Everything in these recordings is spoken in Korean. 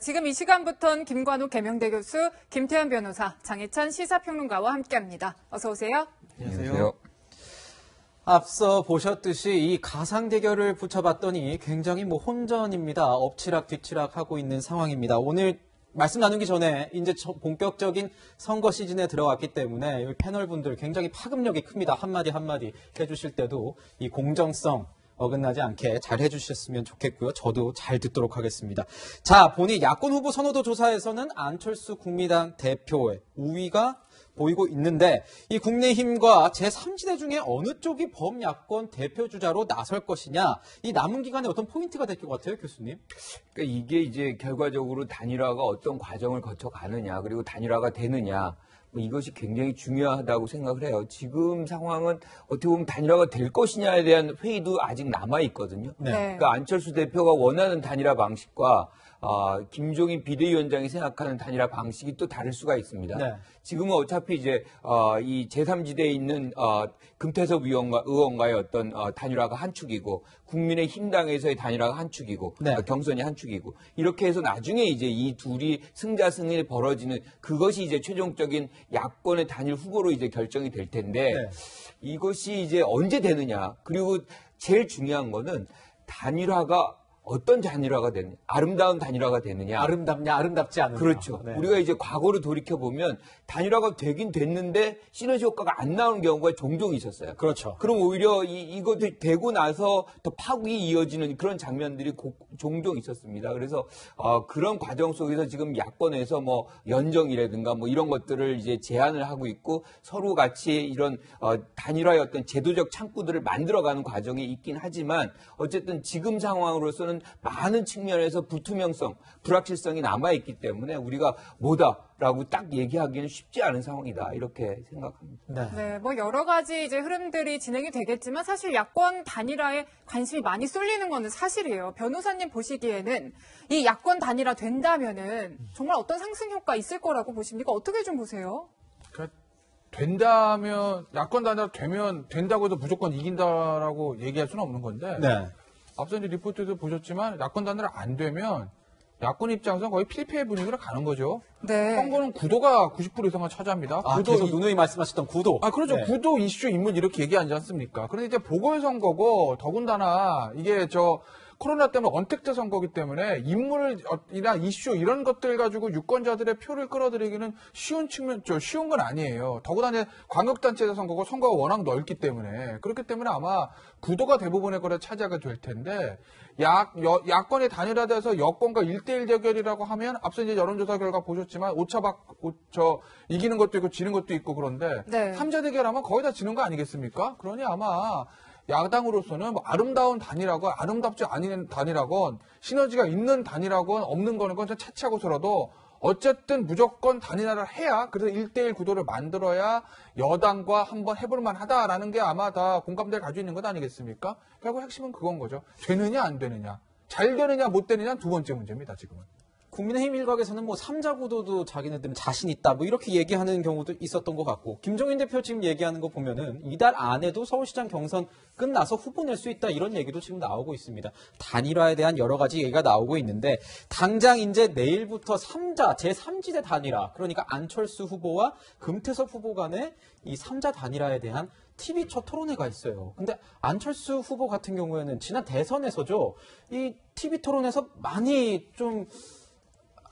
지금 이 시간부터는 김관욱 계명대 교수, 김태현 변호사, 장혜찬 시사평론가와 함께합니다. 어서 오세요. 안녕하세요. 앞서 보셨듯이 이 가상 대결을 붙여봤더니 굉장히 혼전입니다. 엎치락 뒤치락 하고 있는 상황입니다. 오늘 말씀 나누기 전에 이제 본격적인 선거 시즌에 들어왔기 때문에 패널분들 굉장히 파급력이 큽니다. 한마디 한마디 해주실 때도 이 공정성 어긋나지 않게 잘 해주셨으면 좋겠고요. 저도 잘 듣도록 하겠습니다. 자, 보니 야권 후보 선호도 조사에서는 안철수 국민의당 대표의 우위가 보이고 있는데 이 국민의힘과 제3지대 중에 어느 쪽이 범야권 대표주자로 나설 것이냐, 이 남은 기간에 어떤 포인트가 될 것 같아요, 교수님? 그러니까 이게 이제 결과적으로 단일화가 어떤 과정을 거쳐 가느냐, 그리고 단일화가 되느냐, 이것이 굉장히 중요하다고 생각을 해요. 지금 상황은 어떻게 보면 단일화가 될 것이냐에 대한 회의도 아직 남아 있거든요. 네. 그러니까 안철수 대표가 원하는 단일화 방식과 김종인 비대위원장이 생각하는 단일화 방식이 또 다를 수가 있습니다. 네. 지금은 어차피 이제 이 제3지대에 있는 금태섭 의원과의 어떤 단일화가 한 축이고, 국민의힘당에서의 단일화가 한 축이고, 네. 경선이 한 축이고, 이렇게 해서 나중에 이제 이 둘이 승자승이 벌어지는, 그것이 이제 최종적인 야권의 단일 후보로 이제 결정이 될 텐데, 네. 이것이 이제 언제 되느냐, 그리고 제일 중요한 거는 단일화가 어떤 단일화가 되느냐, 아름다운 단일화가 되느냐. 아름답냐, 아름답지 않느냐. 그렇죠. 네. 우리가 이제 과거를 돌이켜보면 단일화가 되긴 됐는데 시너지 효과가 안 나오는 경우가 종종 있었어요. 그렇죠. 그럼 오히려 이것이 되고 나서 더 파국이 이어지는 그런 장면들이 종종 있었습니다. 그래서 그런 과정 속에서 지금 야권에서 연정이라든가 이런 것들을 이제 제안을 하고 있고, 서로 같이 이런 단일화의 어떤 제도적 창구들을 만들어가는 과정이 있긴 하지만, 어쨌든 지금 상황으로서는 많은 측면에서 불투명성, 불확실성이 남아있기 때문에 우리가 뭐다라고 딱 얘기하기는 쉽지 않은 상황이다, 이렇게 생각합니다. 네, 여러 가지 이제 흐름들이 진행이 되겠지만 사실 야권 단일화에 관심이 많이 쏠리는 거는 사실이에요. 변호사님 보시기에는 이 야권 단일화 된다면은 정말 어떤 상승 효과 있을 거라고 보십니까? 어떻게 좀 보세요? 된다면, 야권 단일화 되면 된다고 해도 무조건 이긴다라고 얘기할 수는 없는 건데, 네. 앞서 이제 리포트도 보셨지만 야권 단일화 안 되면 야권 입장에서는 거의 필패 분위기로 가는 거죠. 네. 선거는 구도가 90% 이상을 차지합니다. 계속 누누이 말씀하셨던 구도. 그렇죠. 네. 구도, 이슈, 인물 이렇게 얘기하지 않습니까? 그런데 이제 보궐선거고, 더군다나 이게 코로나 때문에 언택트 선거기 때문에 인물이나 이슈 이런 것들 가지고 유권자들의 표를 끌어들이기는 쉬운 건 아니에요. 더군다나 광역단체제 선거고 선거가 워낙 넓기 때문에, 그렇기 때문에 아마 구도가 대부분의 거를 차지하게 될 텐데, 야권이 단일화돼서 여권과 1대1 대결이라고 하면 앞서 이제 여론조사 결과 보셨지만 이기는 것도 있고 지는 것도 있고, 그런데 네. 3자 대결하면 거의 다 지는 거 아니겠습니까? 그러니 아마 야당으로서는 아름다운 단일화건 아름답지 않은 단일화건 시너지가 있는 단일화건 없는 거는 건 차치하고서라도 어쨌든 무조건 단일화를 해야, 그래서 1대1 구도를 만들어야 여당과 한번 해볼 만하다라는 게 아마 다 공감대를 가지고 있는 것 아니겠습니까? 결국 핵심은 그건 거죠. 되느냐 안 되느냐. 잘 되느냐 못 되느냐는 두 번째 문제입니다, 지금은. 국민의힘 일각에서는 3자 구도도 자기네들은 자신 있다, 이렇게 얘기하는 경우도 있었던 것 같고, 김종인 대표 지금 얘기하는 거 보면은 이달 안에도 서울시장 경선 끝나서 후보 낼 수 있다, 이런 얘기도 지금 나오고 있습니다. 단일화에 대한 여러 가지 얘기가 나오고 있는데, 당장 이제 내일부터 제3지대 단일화, 그러니까 안철수 후보와 금태섭 후보 간의 이 3자 단일화에 대한 TV 첫 토론회가 있어요. 근데 안철수 후보 같은 경우에는 지난 대선에서죠, 이 TV 토론에서 많이 좀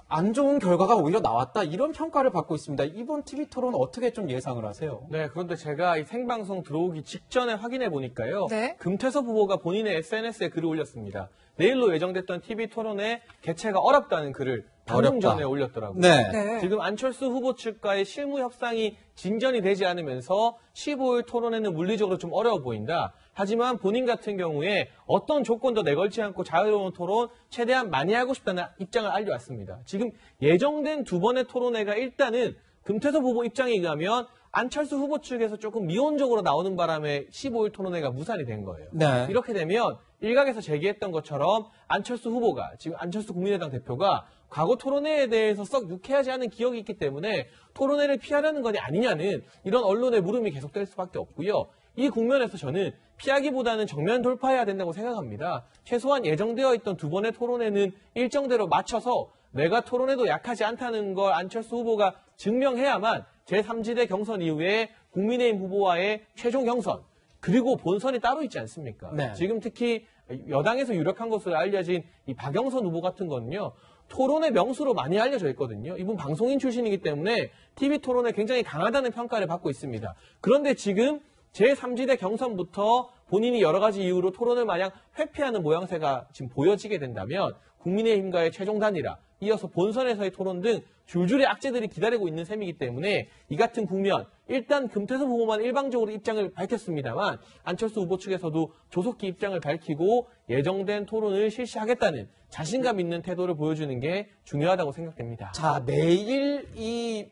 안 좋은 결과가 오히려 나왔다, 이런 평가를 받고 있습니다. 이번 TV 토론 어떻게 좀 예상을 하세요? 네, 그런데 제가 이 생방송 들어오기 직전에 확인해 보니까요. 네. 금태섭 후보가 본인의 SNS에 글을 올렸습니다. 내일로 예정됐던 TV 토론회 개최가 어렵다는 글을 방금 전에 올렸더라고요. 네. 네. 지금 안철수 후보 측과의 실무 협상이 진전이 되지 않으면서 15일 토론회는 물리적으로 좀 어려워 보인다. 하지만 본인 같은 경우에 어떤 조건도 내걸지 않고 자유로운 토론 최대한 많이 하고 싶다는 입장을 알려왔습니다. 지금 예정된 두 번의 토론회가 일단은 금태섭 후보 입장에 의하면 안철수 후보 측에서 조금 미온적으로 나오는 바람에 15일 토론회가 무산이 된 거예요. 네. 이렇게 되면 일각에서 제기했던 것처럼 안철수 후보가, 지금 안철수 국민의당 대표가 과거 토론회에 대해서 썩 유쾌하지 않은 기억이 있기 때문에 토론회를 피하려는 것이 아니냐는 이런 언론의 물음이 계속될 수밖에 없고요. 이 국면에서 저는 피하기보다는 정면 돌파해야 된다고 생각합니다. 최소한 예정되어 있던 두 번의 토론회는 일정대로 맞춰서 내가 토론에도 약하지 않다는 걸 안철수 후보가 증명해야만 제3지대 경선 이후에 국민의힘 후보와의 최종 경선 그리고 본선이 따로 있지 않습니까? 네. 지금 특히 여당에서 유력한 것으로 알려진 이 박영선 후보 같은 거는요. 토론의 명수로 많이 알려져 있거든요. 이분 방송인 출신이기 때문에 TV 토론에 굉장히 강하다는 평가를 받고 있습니다. 그런데 지금 제3지대 경선부터 본인이 여러 가지 이유로 토론을 마냥 회피하는 모양새가 지금 보여지게 된다면 국민의힘과의 최종 단일화, 이어서 본선에서의 토론 등 줄줄이 악재들이 기다리고 있는 셈이기 때문에 이 같은 국면, 일단 금태섭 후보만 일방적으로 입장을 밝혔습니다만 안철수 후보 측에서도 조속히 입장을 밝히고 예정된 토론을 실시하겠다는 자신감 있는 태도를 보여주는 게 중요하다고 생각됩니다. 자, 내일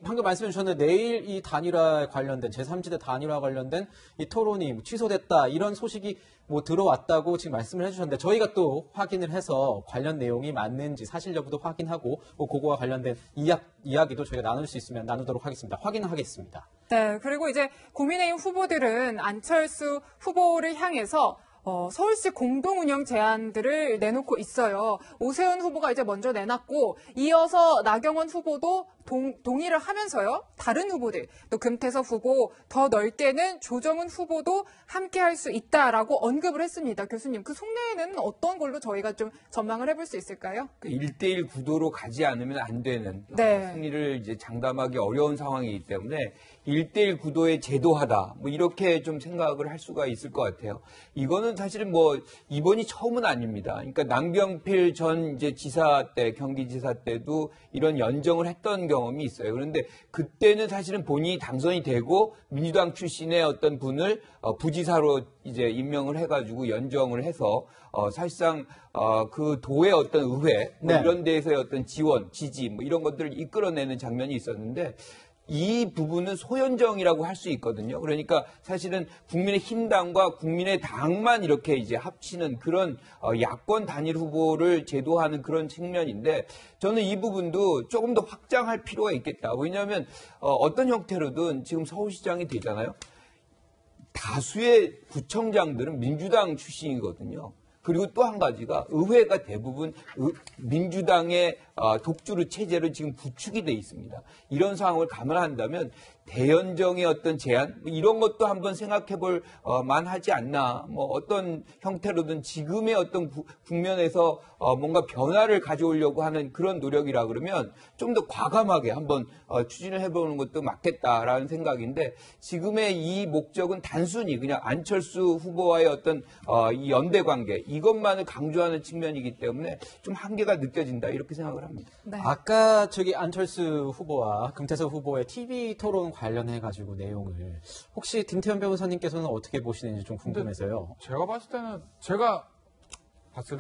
방금 말씀해 주셨는데 내일 이 단일화 관련된 제3지대 단일화 관련된 이 토론이 취소됐다 이런 소식이 들어왔다고 지금 말씀을 해주셨는데 저희가 또 확인을 해서 관련 내용이 맞는지 사실 여부도 확인하고 그거와 관련된 이야기도 저희가 나눌 수 있으면 나누도록 하겠습니다. 확인하겠습니다. 네, 그리고 이제 국민의힘 후보들은 안철수 후보를 향해서 서울시 공동운영 제안들을 내놓고 있어요. 오세훈 후보가 이제 먼저 내놨고 이어서 나경원 후보도 동의를 하면서요. 다른 후보들, 또 금태섭 후보, 더 넓게는 조정훈 후보도 함께 할 수 있다라고 언급을 했습니다. 교수님, 그 속내에는 어떤 걸로 저희가 좀 전망을 해볼 수 있을까요? 1대1 구도로 가지 않으면 안 되는 네. 승리를 이제 장담하기 어려운 상황이기 때문에 1대1 구도의 제도화다. 이렇게 좀 생각을 할 수가 있을 것 같아요. 이거는 사실은 이번이 처음은 아닙니다. 그러니까 남경필 전 이제 지사 때, 경기지사 때도 이런 연정을 했던 경험이 있어요. 그런데 그때는 사실은 본인이 당선이 되고 민주당 출신의 어떤 분을 부지사로 이제 임명을 해가지고 연정을 해서 사실상 그 도의 어떤 의회 네. 이런 데에서의 어떤 지원, 지지 이런 것들을 이끌어내는 장면이 있었는데 이 부분은 소연정이라고 할 수 있거든요. 그러니까 사실은 국민의힘당과 국민의당만 이렇게 이제 합치는 그런 야권 단일 후보를 제도하는 그런 측면인데 저는 이 부분도 조금 더 확장할 필요가 있겠다. 왜냐하면 어떤 형태로든 지금 서울시장이 되잖아요. 다수의 구청장들은 민주당 출신이거든요. 그리고 또 한 가지가 의회가 대부분 민주당의 독주를 체제로 지금 구축이 돼 있습니다. 이런 상황을 감안한다면 대연정의 어떤 제안 이런 것도 한번 생각해 볼 만하지 않나. 어떤 형태로든 지금의 어떤 국면에서 뭔가 변화를 가져오려고 하는 그런 노력이라 그러면 좀 더 과감하게 한번 추진을 해보는 것도 맞겠다라는 생각인데 지금의 이 목적은 단순히 그냥 안철수 후보와의 어떤 이 연대 관계 이것만을 강조하는 측면이기 때문에 좀 한계가 느껴진다 이렇게 생각을 합니다. 네. 아까 안철수 후보와 금태섭 후보의 TV 토론 관련해가지고 내용을 혹시 김태현 변호사님께서는 어떻게 보시는지 좀 궁금해서요. 제가 봤을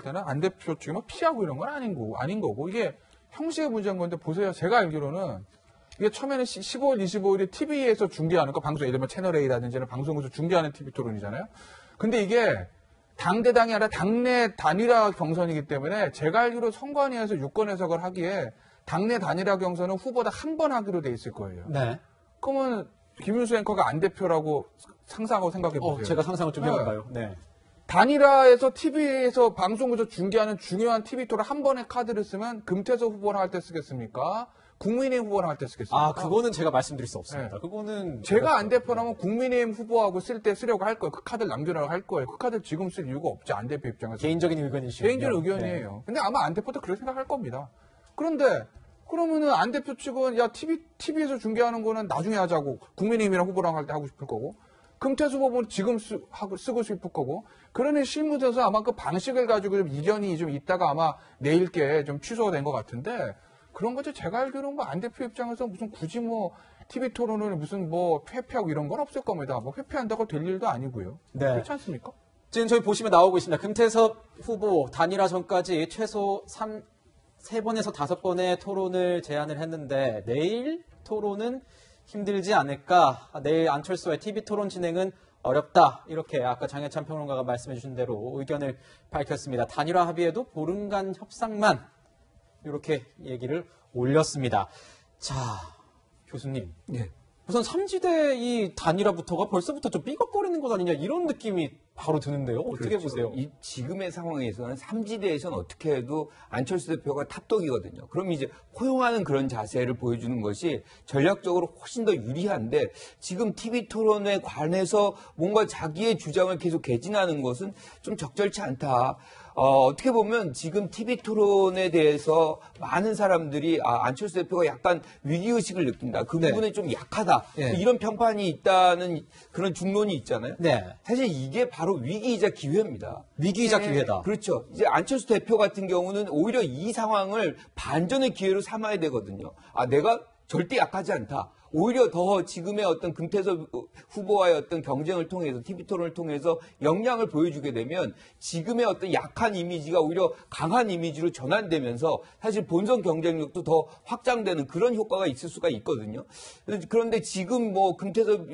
때는 안 대표 측이 피하고 이런 건 아닌 거고 이게 형식의 문제인 건데 보세요. 제가 알기로는 이게 처음에는 15일, 25일에 TV에서 중계하는 거 방송, 예를 들면 채널A라든지 방송에서 중계하는 TV 토론이잖아요. 근데 이게 당대당이 아니라 당내 단일화 경선이기 때문에 제가 알기로 선관위에서 유권 해석을 하기에 당내 단일화 경선은 후보다 한 번 하기로 돼 있을 거예요. 네. 그러면 김윤수 앵커가 안 대표라고 상상하고 생각해 보세요. 제가 상상을 좀 해볼까요? 네. 단일화에서 TV에서 방송에서 중계하는 중요한 TV 토론 한 번의 카드를 쓰면 금태섭 후보를 할 때 쓰겠습니까? 국민의힘 후보를 할 때 쓰겠습니까? 그거는 제가 말씀드릴 수 없습니다. 네. 그거는 제가 안 대표라면 국민의힘 후보하고 쓸 때 쓰려고 할 거예요. 그 카드를 남겨놓으라고 할 거예요. 그 카드를 지금 쓸 이유가 없지. 안 대표 입장에서. 개인적인 의견이시죠. 개인적인 의견이에요. 근데 아마 안 대표도 그렇게 생각할 겁니다. 그런데 그러면은 안 대표 측은 TV에서 중계하는 거는 나중에 하자고 국민의힘이랑 후보랑 할 때 하고 싶을 거고 금태섭 후보는 지금 쓰고 싶을 거고 그러니 실무에서 아마 그 방식을 가지고 좀 이견이 좀 있다가 아마 내일께 좀 취소가 된 것 같은데 그런 거죠. 제가 알기로는 안 대표 입장에서 무슨 굳이 TV 토론을 무슨 회피하고 이런 건 없을 겁니다. 회피한다고 될 일도 아니고요. 네. 그렇지 않습니까? 지금 저희 보시면 나오고 있습니다. 금태섭 후보 단일화 전까지 최소 3번에서 5번의 토론을 제안을 했는데 내일 토론은 힘들지 않을까. 내일 안철수와의 TV 토론 진행은 어렵다. 이렇게 아까 장혜찬 평론가가 말씀해 주신 대로 의견을 밝혔습니다. 단일화 합의에도 보름간 협상만 이렇게 얘기를 올렸습니다. 자, 교수님. 네. 우선 3지대 이 단일화부터가 벌써부터 좀 삐걱거리는 것 아니냐 이런 느낌이 바로 드는데요. 어떻게 그렇죠. 보세요? 이 지금의 상황에서는 삼지대에서는 어떻게 해도 안철수 대표가 탑독이거든요. 그럼 이제 포용하는 그런 자세를 보여주는 것이 전략적으로 훨씬 더 유리한데 지금 TV 토론에 관해서 뭔가 자기의 주장을 계속 개진하는 것은 좀 적절치 않다. 어떻게 보면 지금 TV 토론에 대해서 많은 사람들이 안철수 대표가 약간 위기의식을 느낀다. 그 네. 부분에 좀 약하다. 네. 이런 평판이 있다는 그런 중론이 있잖아요. 네. 사실 이게 바로 위기이자 기회입니다. 위기이자 네. 기회다. 그렇죠. 이제 안철수 대표 같은 경우는 오히려 이 상황을 반전의 기회로 삼아야 되거든요. 내가 절대 약하지 않다. 오히려 더 지금의 어떤 금태섭 후보와의 어떤 경쟁을 통해서 TV 토론을 통해서 역량을 보여주게 되면 지금의 어떤 약한 이미지가 오히려 강한 이미지로 전환되면서 사실 본선 경쟁력도 더 확장되는 그런 효과가 있을 수가 있거든요. 그런데 지금 뭐 금태섭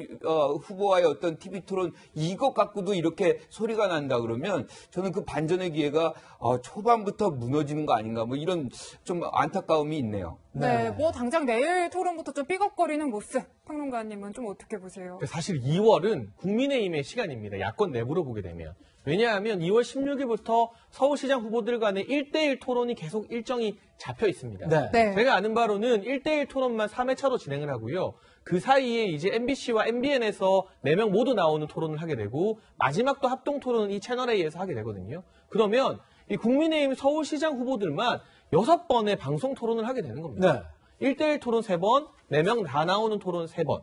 후보와의 어떤 TV 토론 이것 갖고도 이렇게 소리가 난다 그러면 저는 그 반전의 기회가 초반부터 무너지는 거 아닌가 뭐 이런 좀 안타까움이 있네요. 네, 뭐 당장 내일 토론부터 좀 삐걱거리는 모습. 평론가님은 좀 어떻게 보세요? 사실 2월은 국민의힘의 시간입니다. 야권 내부로 보게 되면. 왜냐하면 2월 16일부터 서울시장 후보들 간의 1대1 토론이 계속 일정이 잡혀 있습니다. 네. 네. 제가 아는 바로는 1대1 토론만 3회차로 진행을 하고요. 그 사이에 이제 MBC와 MBN에서 4명 모두 나오는 토론을 하게 되고 마지막도 합동 토론은 이 채널A에서 하게 되거든요. 그러면 이 국민의힘 서울시장 후보들만 6번의 방송 토론을 하게 되는 겁니다. 네. 1대1 토론 3번, 4명 다 나오는 토론 3번.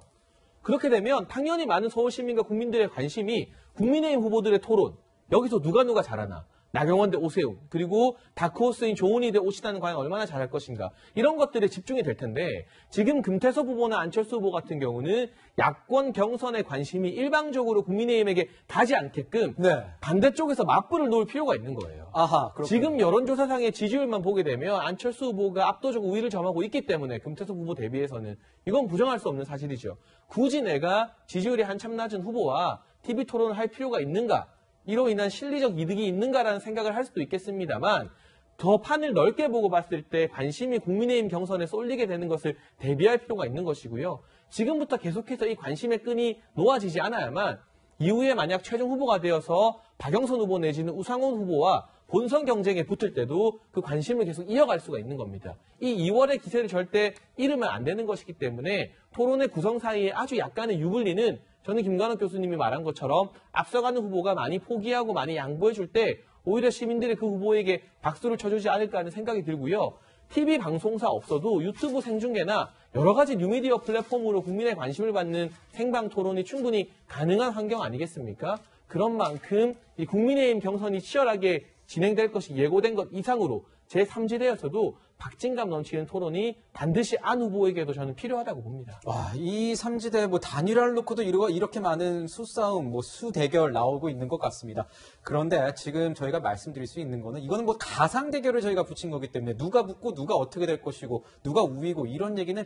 그렇게 되면 당연히 많은 서울 시민과 국민들의 관심이 국민의힘 후보들의 토론, 여기서 누가 잘하나, 나경원 대 오세훈, 그리고 다크호스인 조은희 대 오신환은 과연 얼마나 잘할 것인가, 이런 것들에 집중이 될 텐데 지금 금태섭 후보나 안철수 후보 같은 경우는 야권 경선에 관심이 일방적으로 국민의힘에게 가지 않게끔 네. 반대쪽에서 맞불을 놓을 필요가 있는 거예요. 아하, 그렇군요. 지금 여론조사상의 지지율만 보게 되면 안철수 후보가 압도적 우위를 점하고 있기 때문에 금태섭 후보 대비해서는 이건 부정할 수 없는 사실이죠. 굳이 내가 지지율이 한참 낮은 후보와 TV 토론을 할 필요가 있는가? 이로 인한 실리적 이득이 있는가라는 생각을 할 수도 있겠습니다만 더 판을 넓게 보고 봤을 때 관심이 국민의힘 경선에 쏠리게 되는 것을 대비할 필요가 있는 것이고요. 지금부터 계속해서 이 관심의 끈이 놓아지지 않아야만 이후에 만약 최종 후보가 되어서 박영선 후보 내지는 우상훈 후보와 본선 경쟁에 붙을 때도 그 관심을 계속 이어갈 수가 있는 겁니다. 이 2월의 기세를 절대 잃으면 안 되는 것이기 때문에 토론의 구성 사이에 아주 약간의 유불리는 저는 김관욱 교수님이 말한 것처럼 앞서가는 후보가 많이 포기하고 많이 양보해 줄 때 오히려 시민들이 그 후보에게 박수를 쳐주지 않을까 하는 생각이 들고요. TV 방송사 없어도 유튜브 생중계나 여러 가지 뉴미디어 플랫폼으로 국민의 관심을 받는 생방 토론이 충분히 가능한 환경 아니겠습니까? 그런 만큼 이 국민의힘 경선이 치열하게 진행될 것이 예고된 것 이상으로 제3지대에서도 박진감 넘치는 토론이 반드시 안 후보에게도 저는 필요하다고 봅니다. 와, 이 삼지대 단일화를 놓고도 이렇게 많은 수싸움, 수대결 나오고 있는 것 같습니다. 그런데 지금 저희가 말씀드릴 수 있는 거는 이거는 가상 대결을 저희가 붙인 거기 때문에 누가 붙고 누가 어떻게 될 것이고 누가 우위고 이런 얘기는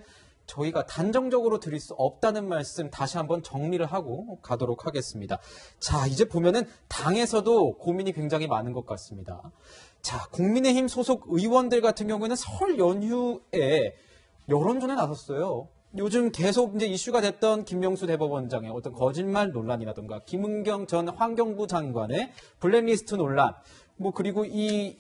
저희가 단정적으로 드릴 수 없다는 말씀 다시 한번 정리를 하고 가도록 하겠습니다. 자, 이제 보면은 당에서도 고민이 굉장히 많은 것 같습니다. 자, 국민의힘 소속 의원들 같은 경우에는 설 연휴에 여론전에 나섰어요. 요즘 계속 이제 이슈가 됐던 김명수 대법원장의 어떤 거짓말 논란이라든가 김은경 전 환경부 장관의 블랙리스트 논란, 그리고 이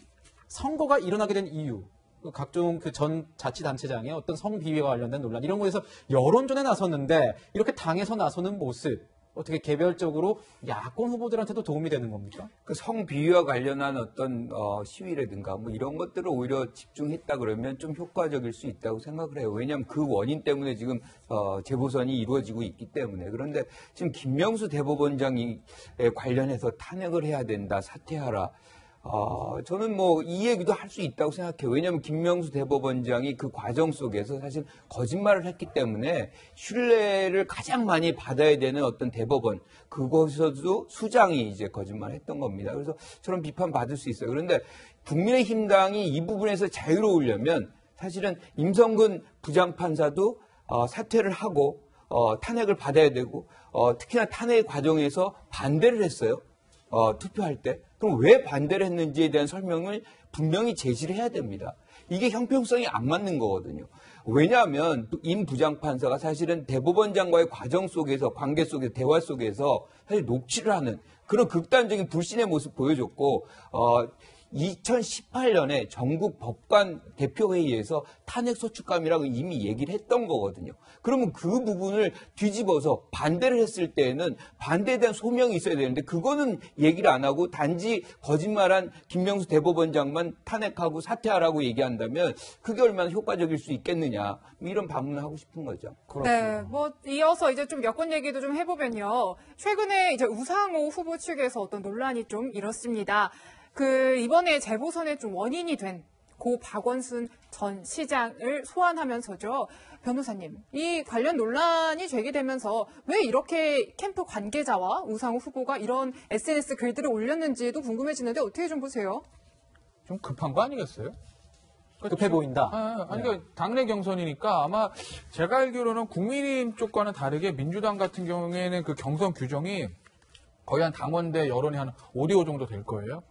선거가 일어나게 된 이유, 각종 전 자치단체장의 어떤 성비위와 관련된 논란, 이런 거에서 여론전에 나섰는데 이렇게 당에서 나서는 모습, 어떻게 개별적으로 야권 후보들한테도 도움이 되는 겁니까? 그 성비위와 관련한 어떤 시위라든가 이런 것들을 오히려 집중했다 그러면 좀 효과적일 수 있다고 생각을 해요. 왜냐하면 그 원인 때문에 지금 재보선이 이루어지고 있기 때문에. 그런데 지금 김명수 대법원장에 관련해서 탄핵을 해야 된다, 사퇴하라. 저는 이 얘기도 할 수 있다고 생각해요. 왜냐하면 김명수 대법원장이 그 과정 속에서 사실 거짓말을 했기 때문에 신뢰를 가장 많이 받아야 되는 어떤 대법원, 그곳에서도 수장이 이제 거짓말을 했던 겁니다. 그래서 저런 비판 받을 수 있어요. 그런데 국민의힘당이 이 부분에서 자유로우려면 사실은 임성근 부장판사도 사퇴를 하고 탄핵을 받아야 되고 특히나 탄핵 과정에서 반대를 했어요. 투표할 때. 그럼 왜 반대를 했는지에 대한 설명을 분명히 제시를 해야 됩니다. 이게 형평성이 안 맞는 거거든요. 왜냐하면 임 부장판사가 사실은 대법원장과의 과정 속에서 관계 속에서 대화 속에서 사실 녹취를 하는 그런 극단적인 불신의 모습 보여줬고 2018년에 전국 법관 대표회의에서 탄핵 소추감이라고 이미 얘기를 했던 거거든요. 그러면 그 부분을 뒤집어서 반대를 했을 때에는 반대에 대한 소명이 있어야 되는데 그거는 얘기를 안 하고 단지 거짓말한 김명수 대법원장만 탄핵하고 사퇴하라고 얘기한다면 그게 얼마나 효과적일 수 있겠느냐 이런 반문을 하고 싶은 거죠. 네, 뭐 이어서 이제 좀 여권 얘기도 좀 해보면요. 최근에 이제 우상호 후보 측에서 어떤 논란이 좀 일었습니다. 이번에 재보선의 좀 원인이 된 고 박원순 전 시장을 소환하면서죠. 변호사님, 이 관련 논란이 제기되면서 왜 이렇게 캠프 관계자와 우상호 후보가 이런 SNS 글들을 올렸는지도 궁금해지는데 어떻게 좀 보세요? 좀 급한 거 아니겠어요? 급해 보인다. 아니, 그러니까 당내 경선이니까 아마 제가 알기로는 국민의힘 쪽과는 다르게 민주당 같은 경우에는 그 경선 규정이 거의 한 당원대 여론이 한 5대5 정도 될 거예요.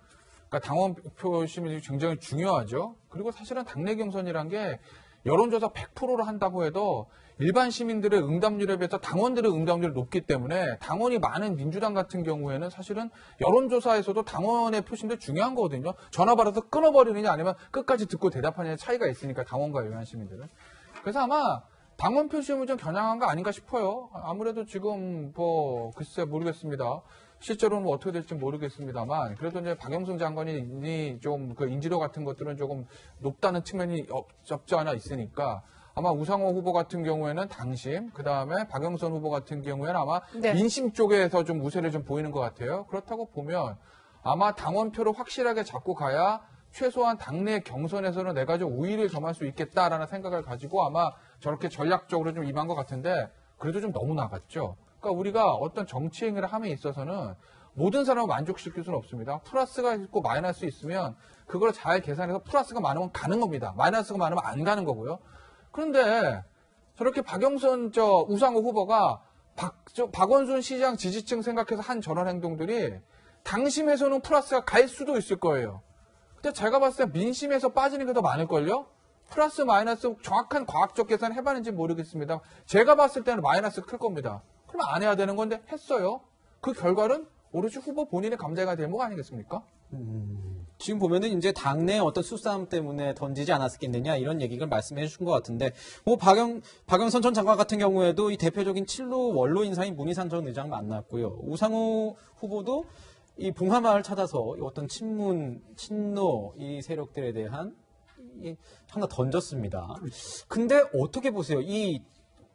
그러니까 당원 표심이 굉장히 중요하죠. 그리고 사실은 당내 경선이란 게 여론조사 100%를 한다고 해도 일반 시민들의 응답률에 비해서 당원들의 응답률이 높기 때문에 당원이 많은 민주당 같은 경우에는 사실은 여론조사에서도 당원의 표심도 중요한 거거든요. 전화 받아서 끊어버리느냐 아니면 끝까지 듣고 대답하느냐의 차이가 있으니까 당원과 일반 시민들은. 그래서 아마 당원 표심을 좀 겨냥한 거 아닌가 싶어요. 아무래도 지금 글쎄 모르겠습니다. 실제로는 뭐 어떻게 될지 모르겠습니다만 그래도 이제 박영선 장관이 좀 그 인지도 같은 것들은 조금 높다는 측면이 없지 않아 있으니까 아마 우상호 후보 같은 경우에는 당심, 그 다음에 박영선 후보 같은 경우에는 아마 네. 민심 쪽에서 좀 우세를 좀 보이는 것 같아요. 그렇다고 보면 아마 당원표를 확실하게 잡고 가야 최소한 당내 경선에서는 내가 좀 우위를 점할 수 있겠다라는 생각을 가지고 아마 저렇게 전략적으로 좀 임한 것 같은데 그래도 좀 너무 나갔죠. 그러니까 우리가 어떤 정치 행위를 함에 있어서는 모든 사람을 만족시킬 수는 없습니다. 플러스가 있고 마이너스 있으면 그걸 잘 계산해서 플러스가 많으면 가는 겁니다. 마이너스가 많으면 안 가는 거고요. 그런데 저렇게 박영선 우상호 후보가 박원순 시장 지지층 생각해서 한 저런 행동들이 당심에서는 플러스가 갈 수도 있을 거예요. 근데 제가 봤을 때 민심에서 빠지는 게 더 많을걸요? 플러스 마이너스 정확한 과학적 계산 해봤는지 모르겠습니다. 제가 봤을 때는 마이너스가 클 겁니다. 그럼 안 해야 되는 건데 했어요. 그 결과는 오로지 후보 본인의 감정의 대목 아니겠습니까? 지금 보면은 이제 당내 어떤 수싸움 때문에 던지지 않았겠느냐 이런 얘기를 말씀해 주신 것 같은데 박영선 전 장관 같은 경우에도 이 대표적인 칠로 원로 인사인 문희상 전 의장 만났고요. 우상호 후보도 이 봉하마을 찾아서 어떤 친노 이 세력들에 대한 하나 던졌습니다. 근데 어떻게 보세요? 이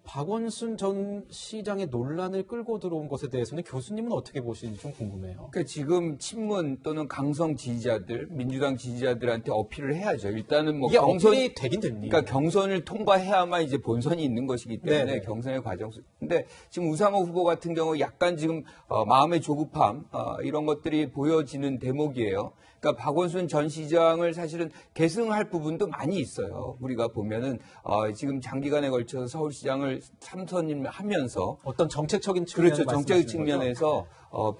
박원순 전 시장의 논란을 끌고 들어온 것에 대해서는 교수님은 어떻게 보시는지 좀 궁금해요. 그러니까 지금 친문 또는 강성 지지자들, 민주당 지지자들한테 어필을 해야죠. 일단은 뭐 이게 어필이 되긴 됩니다. 그러니까 경선을 통과해야만 이제 본선이 있는 것이기 때문에 네네. 경선의 과정. 근데 지금 우상호 후보 같은 경우 약간 지금 마음의 조급함 이런 것들이 보여지는 대목이에요. 그러니까 박원순 전 시장을 사실은 계승할 부분도 많이 있어요. 우리가 보면은 지금 장기간에 걸쳐서 서울시장을 3선을 하면서 어떤 정책적인 측면 그렇죠. 정책적 측면에서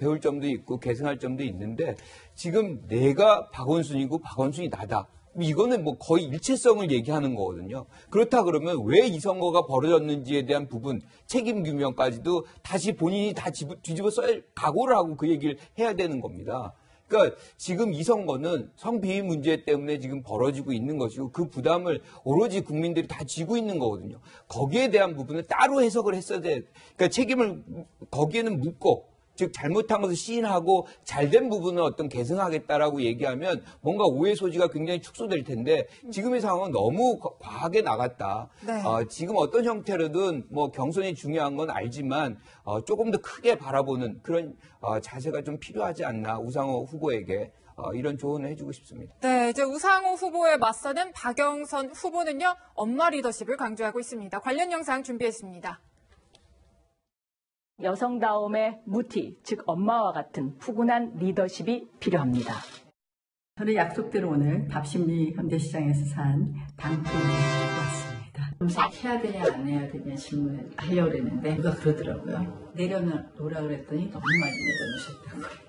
배울 점도 있고 계승할 점도 있는데 지금 내가 박원순이고 박원순이 나다. 이거는 뭐 거의 일체성을 얘기하는 거거든요. 그렇다 그러면 왜 이 선거가 벌어졌는지에 대한 부분 책임 규명까지도 다시 본인이 다 뒤집어 쓸 각오를 하고 그 얘기를 해야 되는 겁니다. 그러니까 지금 이 선거는 성비위 문제 때문에 지금 벌어지고 있는 것이고 그 부담을 오로지 국민들이 다 지고 있는 거거든요. 거기에 대한 부분을 따로 해석을 했어야 돼. 그러니까 책임을 거기에는 묻고 즉 잘못한 것을 시인하고 잘된 부분을 어떤 계승하겠다라고 얘기하면 뭔가 오해 소지가 굉장히 축소될 텐데 지금의 상황은 너무 과하게 나갔다. 네. 지금 어떤 형태로든 뭐 경선이 중요한 건 알지만 조금 더 크게 바라보는 그런 자세가 좀 필요하지 않나 우상호 후보에게 이런 조언을 해주고 싶습니다. 네, 이제 우상호 후보에 맞서는 박영선 후보는요, 엄마 리더십을 강조하고 있습니다. 관련 영상 준비했습니다. 여성다움의 무티, 즉 엄마와 같은 푸근한 리더십이 필요합니다. 저는 약속대로 오늘 답심리 현대시장에서 산 당근을 왔습니다. 검색해야 되냐 안 해야 되냐 질문을 하려고 그랬는데 누가 그러더라고요. 내려놓으라 그랬더니 너무 많이 내려놓으셨다고요.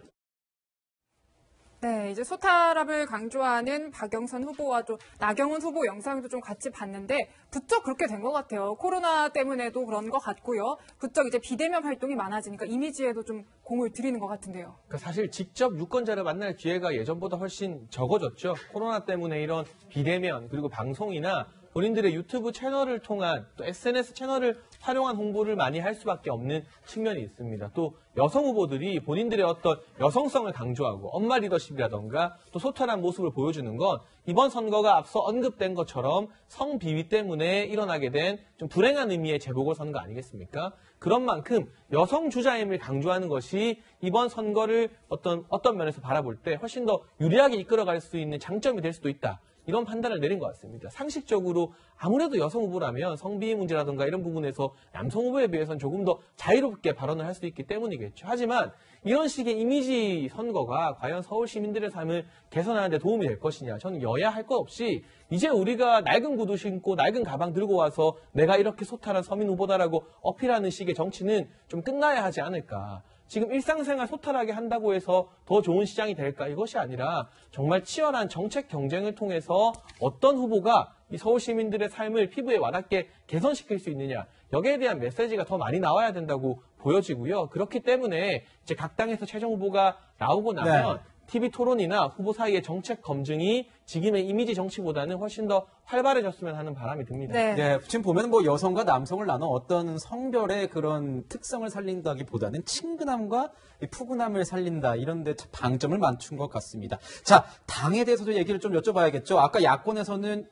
네, 이제 소탈압을 강조하는 박영선 후보와 또 나경원 후보 영상도 좀 같이 봤는데 부쩍 그렇게 된 것 같아요. 코로나 때문에도 그런 것 같고요. 부쩍 이제 비대면 활동이 많아지니까 이미지에도 좀 공을 들이는 것 같은데요. 그러니까 사실 직접 유권자를 만날 기회가 예전보다 훨씬 적어졌죠. 코로나 때문에 이런 비대면 그리고 방송이나 본인들의 유튜브 채널을 통한 또 SNS 채널을 활용한 홍보를 많이 할 수밖에 없는 측면이 있습니다. 또 여성 후보들이 본인들의 어떤 여성성을 강조하고 엄마 리더십이라던가 또 소탈한 모습을 보여주는 건 이번 선거가 앞서 언급된 것처럼 성비위 때문에 일어나게 된 좀 불행한 의미의 재보궐선거 아니겠습니까? 그런 만큼 여성 주자임을 강조하는 것이 이번 선거를 어떤 면에서 바라볼 때 훨씬 더 유리하게 이끌어갈 수 있는 장점이 될 수도 있다. 이런 판단을 내린 것 같습니다. 상식적으로 아무래도 여성 후보라면 성비위 문제라든가 이런 부분에서 남성 후보에 비해서는 조금 더 자유롭게 발언을 할 수 있기 때문이겠죠. 하지만 이런 식의 이미지 선거가 과연 서울 시민들의 삶을 개선하는 데 도움이 될 것이냐. 저는 여야 할 것 없이 이제 우리가 낡은 구두 신고 낡은 가방 들고 와서 내가 이렇게 소탈한 서민 후보다라고 어필하는 식의 정치는 좀 끝나야 하지 않을까. 지금 일상생활 소탈하게 한다고 해서 더 좋은 시장이 될까? 이것이 아니라 정말 치열한 정책 경쟁을 통해서 어떤 후보가 이 서울 시민들의 삶을 피부에 와닿게 개선시킬 수 있느냐. 여기에 대한 메시지가 더 많이 나와야 된다고 보여지고요. 그렇기 때문에 이제 각 당에서 최종 후보가 나오고 나면 TV 토론이나 후보 사이의 정책 검증이 지금의 이미지 정치보다는 훨씬 더 활발해졌으면 하는 바람이 듭니다. 네. 네, 지금 보면 뭐 여성과 남성을 나눠 어떤 성별의 그런 특성을 살린다기보다는 친근함과 이 푸근함을 살린다 이런 데 방점을 맞춘 것 같습니다. 자, 당에 대해서도 얘기를 좀 여쭤봐야겠죠. 아까 야권에서는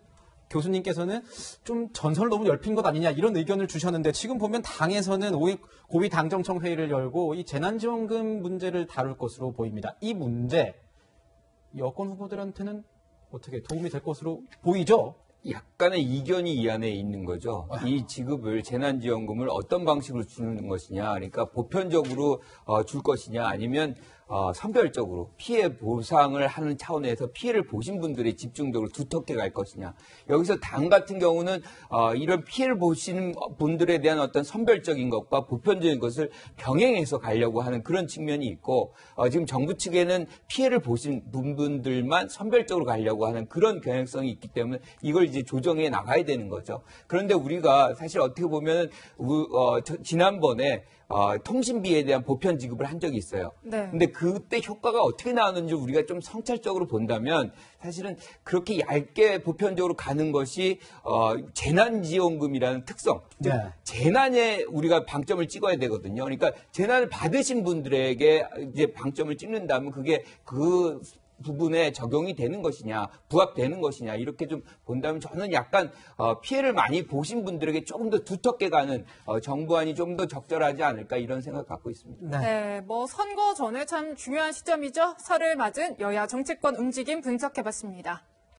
교수님께서는 좀 전선을 너무 넓힌 것 아니냐 이런 의견을 주셨는데 지금 보면 당에서는 고위 당정청 회의를 열고 이 재난지원금 문제를 다룰 것으로 보입니다. 이 문제 여권 후보들한테는 어떻게 도움이 될 것으로 보이죠? 약간의 이견이 이 안에 있는 거죠. 이 지급을 재난지원금을 어떤 방식으로 주는 것이냐, 그러니까 보편적으로 줄 것이냐, 아니면 선별적으로 피해 보상을 하는 차원에서 피해를 보신 분들이 집중적으로 두텁게 갈 것이냐. 여기서 당 같은 경우는 이런 피해를 보시는 분들에 대한 어떤 선별적인 것과 보편적인 것을 병행해서 가려고 하는 그런 측면이 있고 지금 정부 측에는 피해를 보신 분들만 선별적으로 가려고 하는 그런 경향성이 있기 때문에 이걸 이제 조정해 나가야 되는 거죠. 그런데 우리가 사실 어떻게 보면 지난번에 통신비에 대한 보편 지급을 한 적이 있어요. 네. 근데 그때 효과가 어떻게 나왔는지 우리가 좀 성찰적으로 본다면 사실은 그렇게 얇게 보편적으로 가는 것이 재난지원금이라는 특성, 즉 네. 재난에 우리가 방점을 찍어야 되거든요. 그러니까 재난을 받으신 분들에게 이제 방점을 찍는다면 그게 그 부분에 적용이 되는 것이냐, 부합되는 것이냐 이렇게 좀 본다면 저는 약간 피해를 많이 보신 분들에게 조금 더 두텁게 가는 정부안이 좀 더 적절하지 않을까 이런 생각 갖고 있습니다. 네, 뭐 선거 전에 참 중요한 시점이죠. 설을 맞은 여야 정치권 움직임 분석해봤습니다.